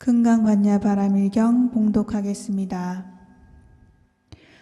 금강반야 바람일경 봉독하겠습니다.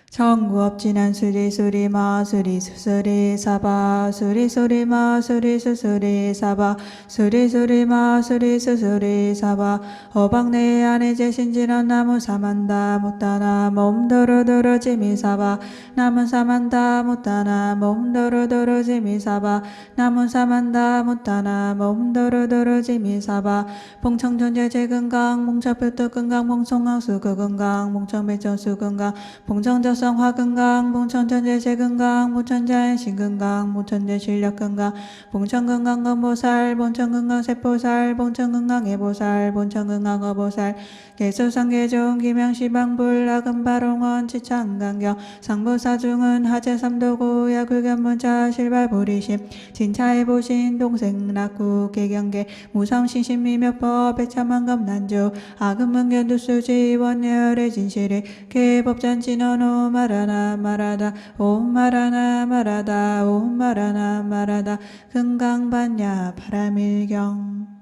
정구업진한 수리수리마 수리수수리 사바 수리수리마 수리수수리 사바 수리수리마 수리수수리 사바 어방내 안에 제신진한 나무 사만다 못다나 몸도로도로 지미 사바 나무 사만다 못다나 몸도로도로 지미 사바 나무 사만다 못다나 몸도로도로 지미 사바 봉청전제 제근강 봉차표도 근강 봉송강 수구근강 봉청배전 수근강 봉청저 화근강, 봉천전제 제근강, 봉천자연 신근강, 봉천제 실력근강, 봉천근강 건보살, 봉천근강 세포살, 봉천근강 해보살, 봉천근강 어보살, 개수상계종 김양시방불 아금바롱원 치창강경 상부사중은 하재삼도고 야굴견문자 실발보리심 진차해보신 동생락구 개경계 무상신신미몇법 배참한검난조 아금문견두수지 원열의 진실이 개법잔진언호 말하나 말하다 옴 말하나 말하다 옴 말하나 말하다 금강반야 바람일경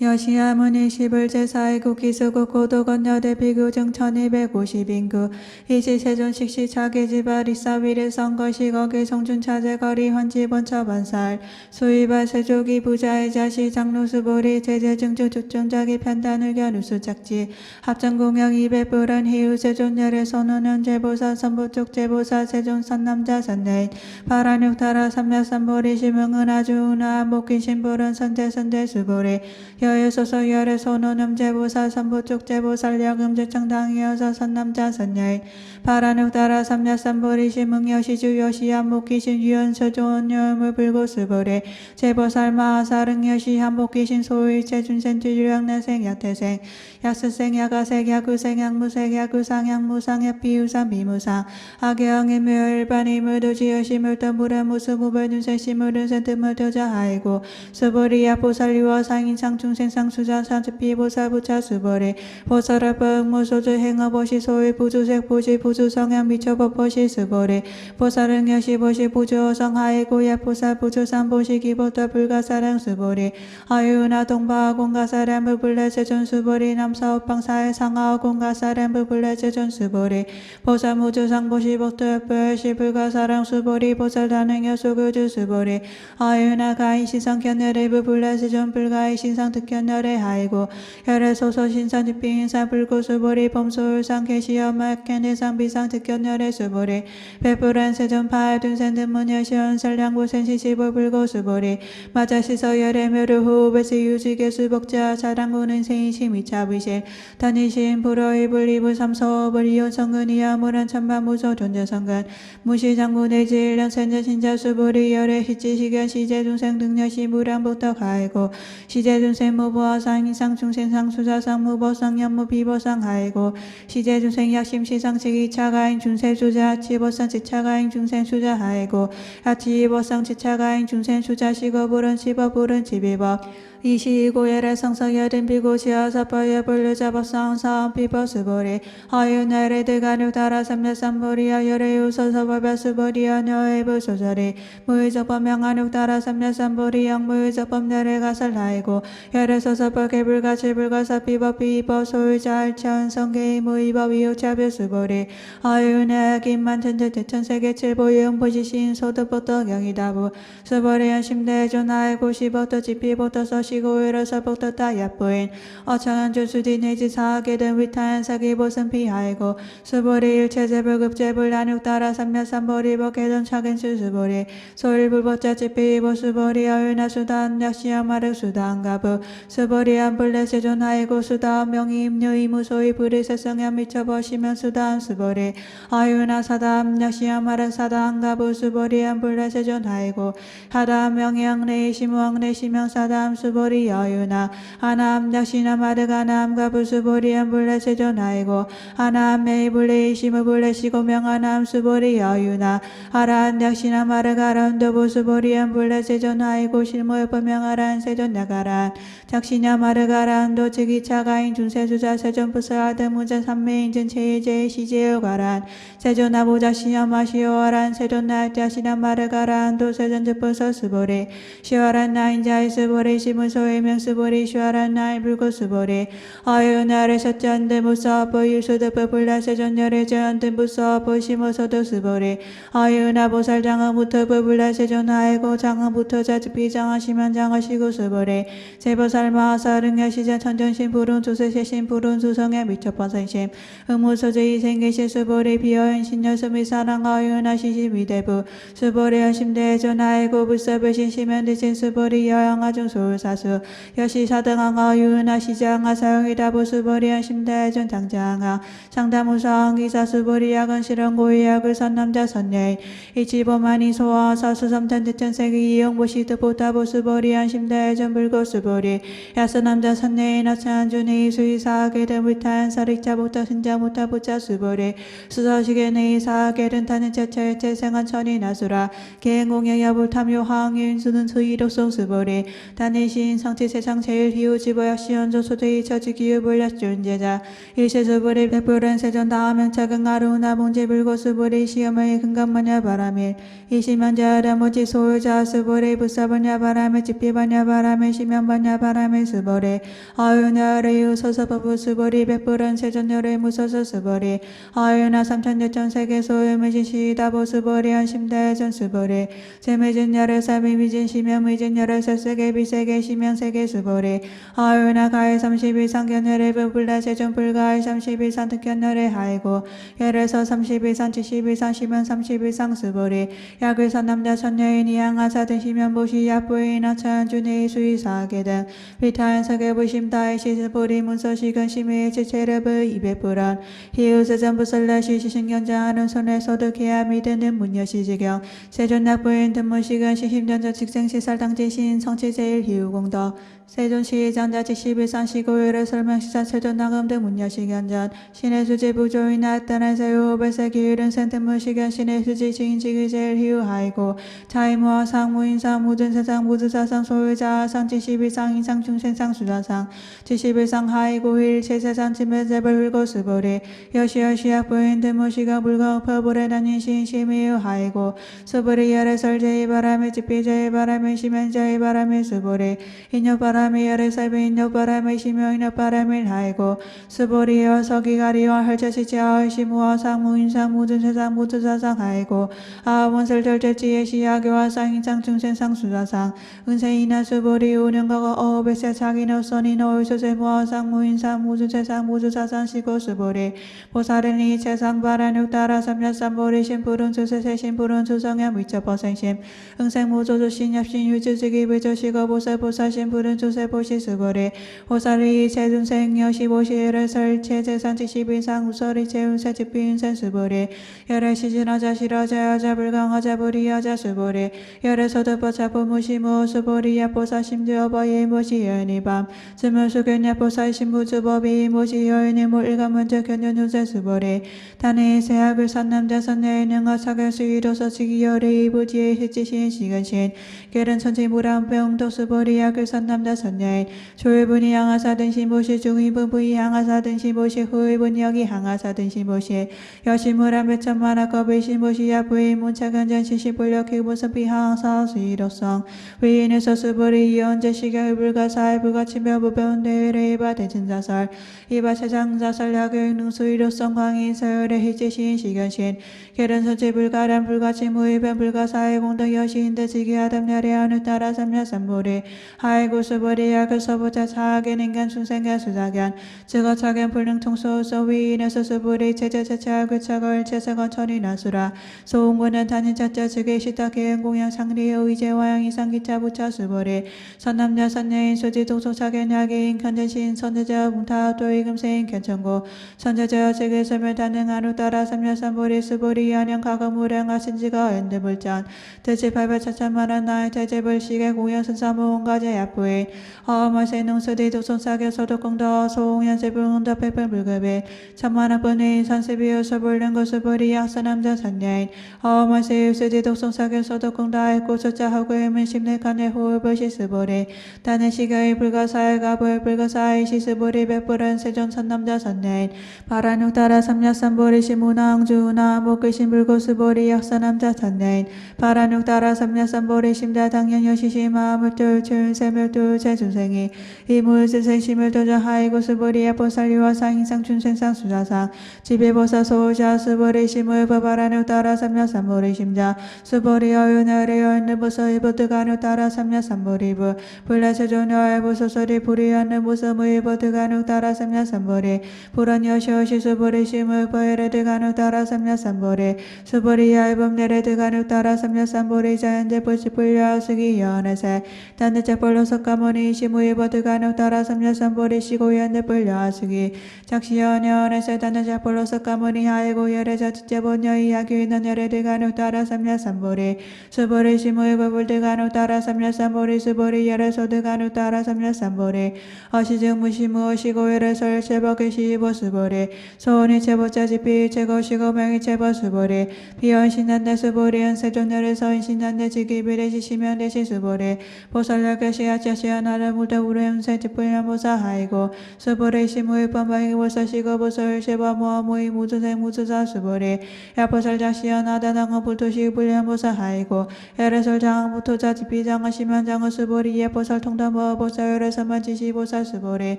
여시아문이 시불제사이구 기수구 고도건여대 비교정 1250인구 이시세존식시 차계지발 이사위례 선거시 거기 성준차제거리 헌지본처반살 수의발 세조기 부자의 자시 장로수보리 제재증주 주중자기 편단의견 우수작지 합정공영 200불은 희우세존열의 선우는 제보사 선부쪽 제보사 세존선남자 선내인 파란육타라 삼야삼보리 심흥은 아주우나 목기신불은 선제선제수보리 여유소서 열의 손오놈 제보사 선부쪽 제보살 여금제청당이어서 선남자 선여인 파란흑다라 삼야삼보리 심흥여시주 여시한 목기신 유연서조원여물 불고수보리 제보살 마하사릉여시 한목기신 소일체 준센주 유량내생 야태생 약스생 야가색 야구생 약무색 야구상 약무상 약비유상 비무상 악여왕의 묘일반 이물도지 여시물도 무례무수 무별준세 시물은 센트물도자 하이고 수보리 야보살 유어상인 상중생상 수자산 비보살 부차 수보리 보살합법 무소주 행어보시 소일 부주색 보시 부주성향 미처법보시 수보리 보살은 여시 보시 부주어성 하이고 야보살 부주산 보시 기보다 불가사랑 수보리 아유나 동바 공가사람 부불레 세존 수보리 남사업방사의 상하오 공가사람 부불레 세존 수보리 보살 무주상 보시 복도협벌시 불가사랑 수보리 보살 단행여 소교주 수보리 아유나 가인 시상 견열의 부불레 세존 불가의 신상 특견열의 하이고 혈의 소소 신상 집비인상 불고수보리 범소울상 개시엄마 견해상 비상 특견열의 수보리 배불한 세존파의 둔센 든문여 시원설량고센 시시보 불고수보리 마자시서 열의 묘르후 베시 유지개 수복자 자랑구는 세인시 미차비실 단이신 불어의 불이불 삼소불 이온성근이야 물한 천반무소 존재성근 무시장군의 질량 센전신자 수보리 열의 시지시견 시제중생 등여시 무량복덕 하이고 시제준생 무보아상 이상 중생상 수자상 무보상 연무 비보상 하이고 시제준생 약심 시상 지기차가인 중세수자 치보상 지차가인 중생 수자 하이고 하치보상 지차가인 중생 수자 시거불은 치버불은 치비법 이시고열의 성성여든 비고시어 사파여 불르자법상 사원 비버수보리 하유나레 대간육다라 삼야삼보리여 열애유서서법야수보리여 너의부소설이 무의적법명한육다라 삼야삼보리 영무의적법열의 가설하이고 열애서서법 개불가칠불가사 비법 비법 소유자 알차은성계의 무의법 이웃차별수보리 하유나 김만천전 대천세계 칠보유형 보시신 소득보떡영이다부 수보리 연심대존 하이고 시보떡 지피보떡 서시 시고일어서 복도다 야보인 어창한 주수디 내지 사하게된 위타한 사기보선 피하이고 수보리 일체제불급제불 난육따라 삼야삼보리 법계전 차근 수수보리 소일불법자 지피보 수보리 어유나 수단 약시야마륵 수단가부 수보리 안불레 세존하이고 수다음 명의 임료이 무소이 불의세성야 미쳐버시면 수다음 수보리 어유나 사다음 약시야마륵 사다안가부 수보리 안불레 세존하이고 하다음 명의왕래이 시무왕래 시명사다음 수보리 여유나 하나암 약시나 마르가나암가 부수보리 안불레 세존하이고 하나암 메이불레 시무불레 시고명 하나암 수보리 여유나 하라한 약시나 마르가란도 부수보리 안불레 세존하이고 실무여법명하란 세존야가란 작시냐 마르가란도 즉이차가인 중세수자 세존부서하등 문제 삼매인전 체제의 시제요가란 세존나보자시냐 마시오하란 세존나야시나 마르가란도 세존즈부서 수보리 시와란 나인자이 수보리 시무 무소의 명수보리 슈아란 나이 불고수보리 아유나를 샷잔드 무사보 유수드프 불라세존열의 저한드 무사보 시모서도 수보리 아유나 보살장은 무터부 불라세존 하이고 장은부터 자주피 장하시면 장하시고 수보리 제보살 마하사릉 여시자 천전신 불운 조세세신 불운 수성에 미쳐번생심 의무소제이 생계시 수보리 비어인 신여수미 사랑 아유나 시시미대부 수보리 여심대전 하이고 불사불신 시면대신 수보리 여양아중 소울사수 여시사등항 아유나 시장아 사용이다부 수보리 여심대전 장장아 상담우상 기사 수보리 야근 실현고의 약을 선남자 선예인 이치보만이 소화 사수섬탄대천세기 이용보시드 보타보 수보리 한심대전 불고 수보리 야스남자 선예인 아차한준의 수의사하게 된 불탄 사릭자 보타 신자 못타 보자 수보리 수서식의 내이사하게 된 타는 차차의 재생한 천이 나수라 개행공여 야불 탐요 항윤수는 수의독송 수보리 단일시인 상치 세상 제일 희우 지보약 시연조 소대이 처지 기후불 약존제자 일세 수보리 백불은 세전 다음명 작은 아루나 봉제 불고 수보리 시험의 근감마냐 바람일 이시면자라 모지 소유자 수보리 부사바냐 바람에 집비바냐 바람에 시면바냐 바람에 수보리 아유나레유 서서법부 수보리 백불은 세전열의 무서서 수보리 아유나 삼천여천 세계 소유미진 시다보 수보리 한심대전 수보리 제미진 열의 사비 미진 시면 미진 열의 세세계 비세계 시면 세계 수보리 아유나 가해 32상 견열의 불불라 세전 불가해 32상 특견열의 하이고 열에서 32상 72상 시면 31상 수보리 약을선 남자 선여인 이양하사 등 시면보시 약부인 하차한준의 수의사하게 등 비타한 서계부심 다이시 수보리 문서시근 심의 제체르브 200불안 희우세전부설라시 시신견장하는 손에서도 계야 미드는 문여시지경 세존낙부인 등문시근 시심전자 직생시살 당지신 성치제일 희우공덕 세존시장자 직11산 시고율의 설명시사 세존나금 등 문여시견전 신의수지 부조인 나타난 세우오베세 기율은 센트문시견 신의수지 지인지기 제일 희우하이고 자이무와 상무인상 모든 세상 모두사상 소유자 상 지11상 인상 중생상 수자상 지11상 하이고 일체세상 지메제벌 훌고 수보리 여시여시약 부인 등문시견 불가업퍼불에 다닌 신심이유하이고 수보리 열의 설제이 바람에 집비제이 바람에 시면제이 바람에 수보리 인욕바람에 열의 살비 인욕바람에 시며 인욕바람에 하이고 수보리여 서기가리와 헐저시지하의 시무와 상무인상 모든 세상 모두사상 하이고 아원설절제지의 시야교와 상인상 중생상 수자상 은세이나 수보리 우능거가 어베세 자기노선이 노을소세모와 상무인상 모든 세상 모두사상 시고 수보리 보살은 이 세상 바라육 따라 삼야삼보리 신푸른 수세세 신푸른 수성야 미처버생심 응생모조조 신nhập신 유주지기 불조시거 보살보살 신푸른 수세보시 수보리 보살이 세준생 여시보시를 설체 제산지 12상 우설이 제운세 집비운생 수보리 열의 시진하자 실하자 여자 불강하자 불이하자 수보리 열의 서득버차 부무시무 수보리 야보사 심주어버이 모시 여인이밤 스물수견 야보사 신부주법이 모시 여인이 몰일가문제 견연윤세 수보리 단의 세학을 산남자 선내에는 어사결 수위로서 지기열의 이부지의 해지신 시간신 결은 천지무람 병도 수보리 약을 산남자 선녀인 조일분이 향하사 등신보시 중의분 부이 향하사 등신보시 후일분 여기 향하사 등신보시 여시무람 배천만화 겁의 신보시 야부의 문차견전 시시불력 기본선비 항사 수위로성 위인에서 수보리 이언제 시경의 불가사의 불가치며 무변대회의 이바 대진자설 이바 세상자설 야교육 능수위로성 광인 서열의 희지신 시견신 결은 선지 불가람 불가치 무의변 불가사의 공덕 여시인대 지기하담 야래하는 따라 삼야삼보리 하이고 수보리 약을 서보자 차하겐 인간 중생견 수자견 즉어차견 불능통소서 위인에서 수보리 체제체체하고 차걸 체세건 천이 나수라 소홍군은 단인차자 즉의 시타 계행공양 상리의 의제와양 이상기차 부차 수보리 선남자 선녀인 수지 동속차견 야기인 견전시인 선제자 뭉타 또이금세인 견천고 선제자 즉의 설멸 단행하루 따라 삼야삼보리 수보리 안녕 가거무량 하신지가 엔드불전 대체 발발차차만한 나의 대제불식의 공양선사무온가제 약부인 어마세 농수디 도손사계 소독공도 소홍연세불공도 백불불급인 천만학번인 선세비유 서불능고 수보리 약사남자 선녀인 어마세 유수디 독송사계 소독공도 아이고 소자하고 의문심내간의 호흡을시 수보리 단의 시가의 불가사의가 불가사의 시수보리 백불은 세존 선남자 선녀인 바란육 따라 삼야삼보리 시문왕주나 목글신 불고수보리 약사남자 선녀인 바란육 따라 삼야삼보리 심자 당연여시시 마음을둘 출세멸둘 보체 중생이 이무을스생 심을도저하이고 스보리야 보살리와 상인상 춘생상 수자상 지배보사 소자 스보리 심을 법아라누 따라 삼냐 삼보리 심자 스보리 어유나리 어는보서 이보드가누 따라 삼냐 삼보리부 불라세존 어에보소서리 불이하는 무서무 이보드가누 따라 삼냐 삼보리 불안여시오시 스보리 심을 버에레드가누 따라 삼냐 삼보리 스보리야 이범내레드가누 따라 삼냐 삼보리 자연제 보시 불려스기 연에세 단대자 볼로 석가모니 시무이버드가누 따라 삼냐 삼보리 시고연데 불려스기 작시연연에세 단대자 볼로 석가모니 하이고 열에자 지제본여 이야기는 열에드가누 따라 삼냐 삼보리 스보리 시무이버불드가누 따라 삼냐 삼보리 스보리 열에소드가누 따라 삼냐 삼보리 어시증 무시무 어시고 열에서 열체버게 시보 스보리 소원이 제보자 지피 제거시고 명이 제보 스보리 비언신난데 스보리 연세존열에서 인신난데 지기비레 시시면 대신 스보리 보살려게 시야자시야나를 물다 우레운세 지불야모사 하이고 스보리 시무이 뻔방이 보사시고 보살 제바 모아모이 무주생 무주자 스보리 야보살자시야나다낭어 불토시 불야모사 하이고 에레솔 장부토자 지피장어 시면장어 스보리 예보살 통담어 보살열에서만 지시보살 스보리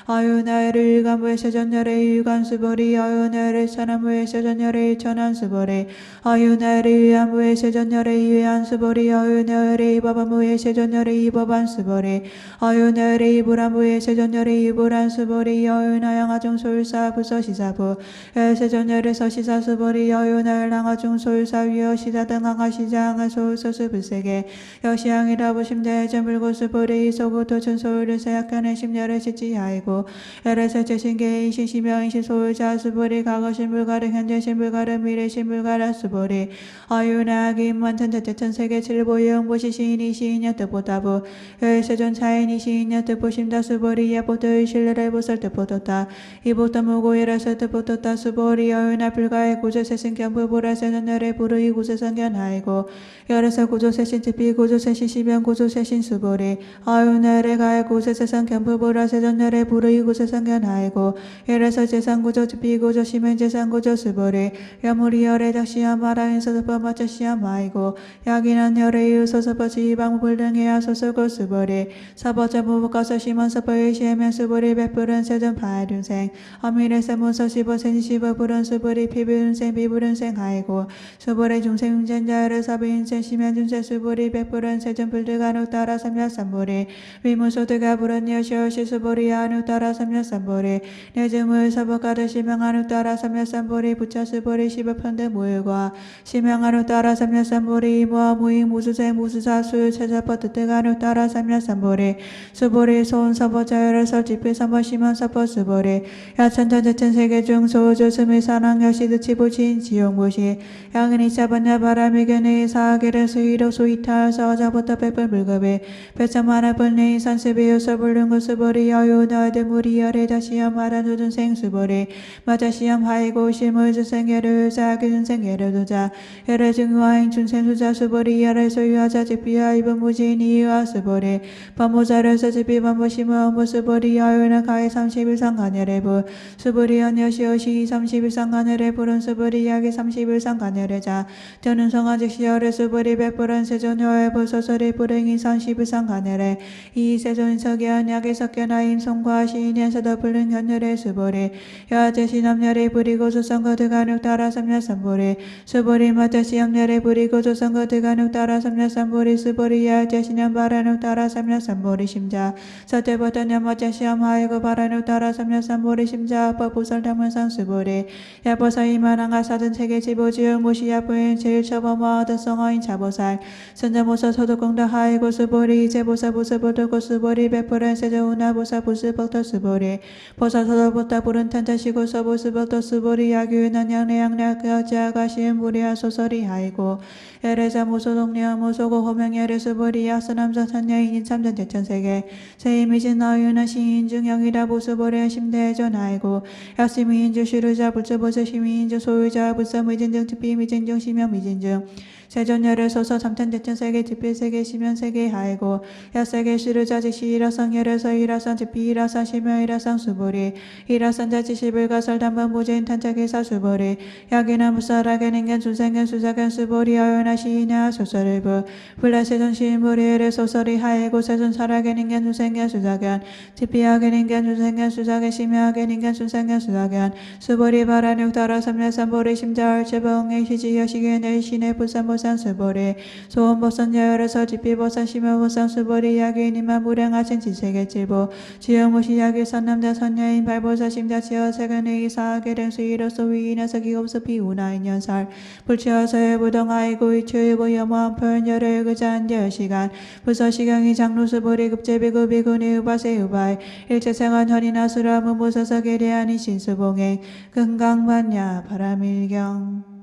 아유나에를 일간부의 세전열의 일간 스보리 아유나에를 천안부의 세전열의 천안 스보리 아유나에를 위안부의 세전열의 위안 스보리 아유나에를 이바바무의 세전열의 이바반 스보리 아유나에를 이브란부의 세전열의 이브란 스보리 아유나양아중 소율사 부서시사부 세전열에서 시사 스보리 아유나엘 랑아중 소율사 위어 시사 등항아 시장아 소울소스 불세계 여시양이라 부심대 전불고 스보리 소구토 천소율을 세약하는 심열의 시치하이고 에레세 제신계 이신시명 이신소율자 스보리 과거 신불가르 현재 신불가르 미래 신불가르 스보리 아유나기 만천대천 세계 칠보영보시 시인이 시인여 뜻보다부 열세전 차인이 시인여 뜻보심다 스보리 예보도의 신뢰를 보살 뜻보도다 이보다 무고이라서 뜻보도다 스보리 아유나 불가의 구조세신 견부보라세 전열의 부르이 구세성견하이고 열에서 구조세신 특비 구조세신 시변 구조세신 스보리 아유나의 가의 구세세상 견부보라세 전열의 부르이 구세성견하이고 열에서 재산구조 특비 구조 시면 재산구조 스보리 야무리 열의 작시야 마라인서 법마차 시야 마이고 야기난 열의 이유소서버지 이방불 등의 야소서고 스보리 사버자 무부가서 심원서버의 시에면 스보리 백불은 세전 파dun생 어미래서 문서 시버센 시버불은 스보리 피불은생 비불은생 하이고 스보리 중생 흉전자열의 사비인생 시면 중생 스보리 백불은 세전 불드가누 따라 삼야 삼보리 위무소드가 불은 여시오시 스보리 아누 따라 삼야 삼보리 내증을 사버가드 시명하누 따라 삼야 삼보리 부차 스보리 시버편드 무일과 시명하누 따라 삼야 삼보리 이모아 무이 무수생 무수사 수유 체자퍼 뜻가누 따라 삼야 삼보리 스보리 소은 서버자열의 설집필 삼버 시면 서버 스보리 야천전 제천 세계 중 소우주 스미 산왕 여시드 치부진 지용무시 양은이 차번야 바람이 견해 사하게를 수이로 수이탈 서자부터 백불 물급에 배참하나 불내이 산스비요 서불릉구 스보리 여유 너드 무리 열에 다시야 말한 우준생 스보리 마자시암 하이고 실물주생계를 사기준생계를 두자 열의 증화행 준생수자 스보리 열의 소유하자 집비야 입은 무진이 이와 스보리 반모자려서 집비 반모시모 업무 스보리 여유나 가해 31상 간열의부 스보리 연여시오시 31상 간열의 불은 스보리 야기 31상 간열의 자 저는 성아직시 열의 스보리 백불은 세존여의 부소설이 불행이 31상 간열의 이 세존 석연 야기 석연하임 성과 시인에서도 불능 현열의 스보리 여제시남열의 부리고 조선거 드가눅 따라 삼야 삼보리 스보리 마자시암열의 부리고 조선거 드가눅 따라 삼야 삼보리 스보리 야제시남 바라눅 따라 삼야 삼보리 심자 서태보던 야마자시암 하이고 바라눅 따라 삼야 삼보리 심자 법부설담문상 스보리 야보사이만한가 사든 세계 지보지역 무시야부인 제일처범와 얻은성어인 자보살 선자모사 소득공다 하이고 스보리 제보사 부스보도고 스보리 백불은 세저우나 보사 부스벅도 스보리 보사 서도보다 부른 탄자시고 서부스벅도 스보리 야규난 양내양략 여자가 시은 무리야 소설이 하이고 에레자 무소동리야 무소고 호명열의 스보리 야스남자 천여인인 참전 제천세계 세임이신 너유나 시인중 영이라 부스보리 심대전 하이고 야시미인주 시루자 불처보세 시미인주 소유자 불서미진중 특비미진중 시명미진중 세존열에 소서 삼천대천 세계 지필 세계 시면 세계 하이고 야세계 시르자지시 이라상 열에서 이라상 지피 이라상 시며 이라상 수보리 이라상 자지시불 가설 단번 무제인 탄착의사 수보리 야기나 무사라겐 인간 순생견 수사견 수보리 어연하 시이냐 소설일부 불라세존 시인보리엘의 소설이 하이고 세존 살아겐 인간 순생견 수사견 지피하겐 인간 순생견 수사견 시며하겐 인간 순생견 수사견 수보리 바라육 따라 삼야삼보리 심자얼 제봉의 시지여 시견의 신의 부산보산 수보리 소원보산 여열에서 지피보산 시며보산 수보리 야기인이만 무량하신 지세계 칠보 지영무시 야기 선남자 선녀인 발보사 심자 지어 세간의 이사하게 된 수이로서 위인에서 기업서 비우나인 연살 불치어서의 부동아이고 이추이고 염호한 표현열의 그자한 열시간 부서시경이 장루수보리 급제비구 비구니 우바세 우바이 일체생한 현이나 수라무 무서서 계리하니 신수봉행 금강반야 바람일경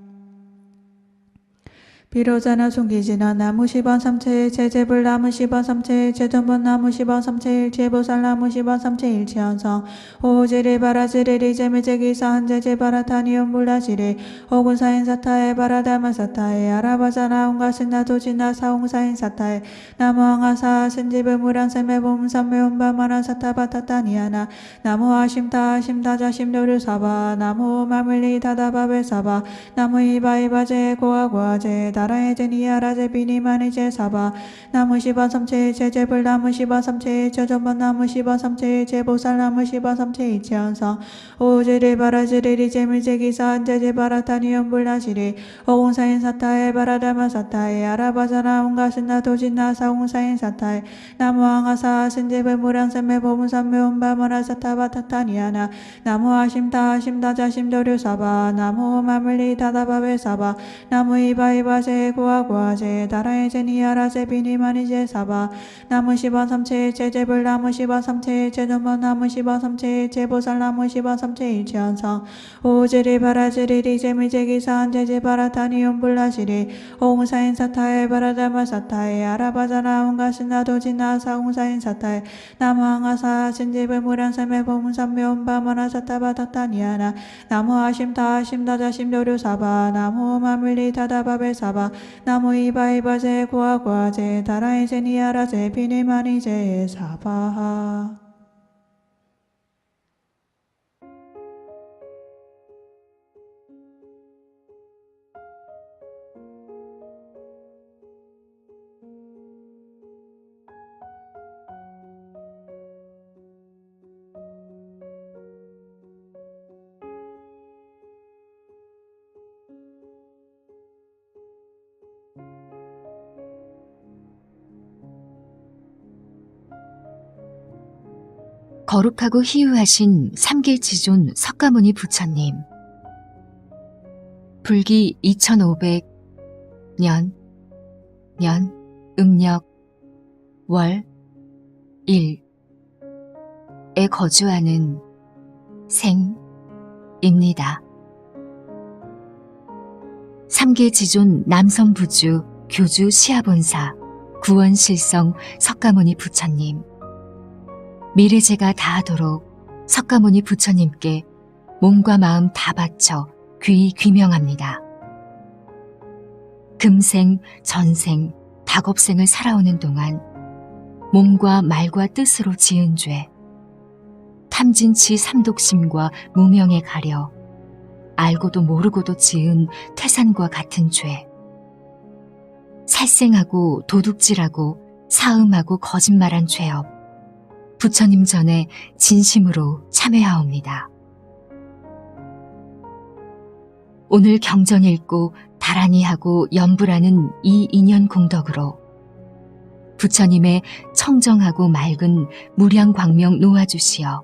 비로자나 숨기지나 나무 10원 3채 제제불 나무 10원 3채 제전번 나무 10원 3채 제보살 나무 10원 3채 일치현성 오지리 바라지리리 제미제기사 한제제 바라타니온 물라지리 오군사인 사타에 바라다마 사타에 아라바자나 온가신나 도지나 사홍사인 사타에 나무항아사 신지불 무량세메 봄삼매온바마나 사타바타타니아나 나무 아심타 아심다자 심도류 사바 나무 마물리 다다바베 사바 나무 이바이바제 고아고아제 나라의 제니아라제 비니마니제 사바 나무 10원 3채 제제불 나무 10원 3채 저전번 나무 10원 3채 제보살 나무 10원 3채 이치현성 오지리 바라지리리 제밀제기사 한제제 바라타니온 불라시리 오공사인 사타에 바라다마 사타에 아라바자나 온가신나 도진나 사공사인 사타에 나무항아사 신제불 무량세메 보문산메 온바마나 사타바타타니아나 나무 아심타 아심다자 심도류 사바 나무 마물리 다다바베 사바 나무 이바이바제 고아고아제 나라의 제니아라제 비니마니제 사바 나무 10원 3채 제제불 나무 10원 3채 제전번 나무 10원 3채 제보살 나무 10원 3채 일치현성 오지리 바라지리리 제미제기사 한제제 바라타니온 불라시리 오공사인 사타에 바라다마 사타에 아라바자나 온가신나 도지나 사공사인 사타에 나무항아사 신지불 무량세메 보문산메 온바마나 사타바타타니아나 나무 아심타 아심다자 심도류 사바 나무 마물리 다다바베 사바 나무 이바이바제 고아고아제 다라이 제니아라제 비니마니제 사바하 거룩하고 희유하신 삼계지존 석가모니 부처님 불기 2500년 음력 월 1에 거주하는 생입니다. 삼계지존 남선부주 교주 시아본사 구원실성 석가모니 부처님 미래제가 다하도록 석가모니 부처님께 몸과 마음 다 바쳐 귀히 귀명합니다. 금생, 전생, 다곱생을 살아오는 동안 몸과 말과 뜻으로 지은 죄, 탐진치 삼독심과 무명에 가려 알고도 모르고도 지은 태산과 같은 죄, 살생하고 도둑질하고 사음하고 거짓말한 죄업, 부처님 전에 진심으로 참회하옵니다. 오늘 경전 읽고 다란히 하고 연불하는 이 인연 공덕으로 부처님의 청정하고 맑은 무량 광명 놓아주시어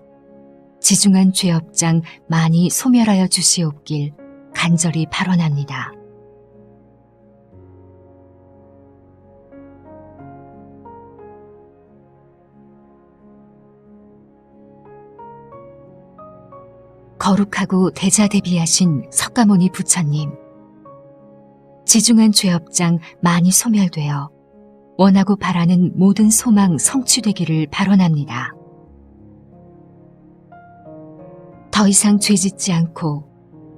지중한 죄업장 많이 소멸하여 주시옵길 간절히 발언합니다. 거룩하고 대자대비하신 석가모니 부처님, 지중한 죄업장 많이 소멸되어 원하고 바라는 모든 소망 성취되기를 발언합니다. 더 이상 죄짓지 않고